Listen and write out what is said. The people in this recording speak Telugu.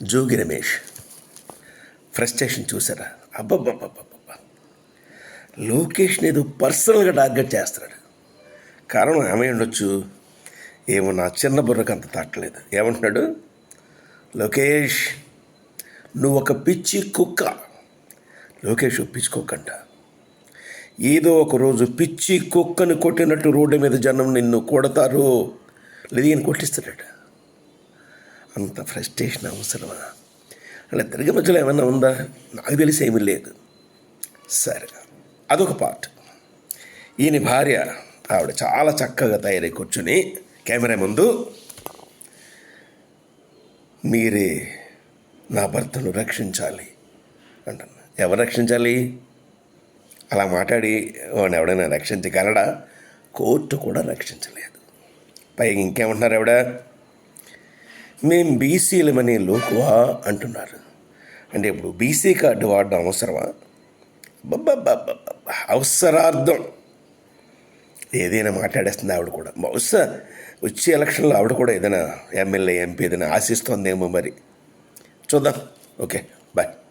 జోగి రమేష్ ఫ్రస్ట్రేషన్ చూసారా? అబ్బబ్బబ్బబ్బబ్బా, లోకేష్ని ఏదో పర్సనల్గా టార్గెట్ చేస్తున్నాడు. కారణం ఏమై ఉండొచ్చు, ఏమో నా చిన్న బుర్రకు అంత తట్టలేదు. ఏమంటున్నాడు, లోకేష్ నువ్వు ఒక పిచ్చి కుక్క. లోకేష్ పిచ్చి కుక్క అంట. ఏదో ఒక రోజు పిచ్చి కుక్కని కొట్టినట్టు రోడ్డు మీద జనం నిన్ను కొడతారు, లేదు ఈయన కొట్టిస్తాడు. అంత ఫ్రస్ట్రేషన్ అవసరమా? అలా తిరిగి మధ్యలో ఏమన్నా ఉందా? నాకు తెలిసి ఏమీ లేదు. సరే, అదొక పార్ట్. ఈయన భార్య ఆవిడ చాలా చక్కగా తయారై కూర్చుని కెమెరా ముందు, మీరే నా భర్తను రక్షించాలి అంటున్నా. ఎవరు రక్షించాలి? అలా మాట్లాడి వాడిని ఎవడైనా రక్షించగలడా? కోర్టు కూడా రక్షించలేదు. పైగా ఇంకేమంటున్నారు ఆవిడ, మేం బీసీలమనే లోకువా అంటున్నారు. అంటే ఇప్పుడు బీసీ కార్డు వాడడం అవసరమా? అవసరార్థం ఏదైనా మాట్లాడేస్తుంది ఆవిడ కూడా. బహుశా వచ్చే ఎలక్షన్లో ఆవిడ కూడా ఏదైనా ఎమ్మెల్యే ఎంపీ ఏదైనా ఆశిస్తోందేమో మరి. చూద్దాం. Okay, bye.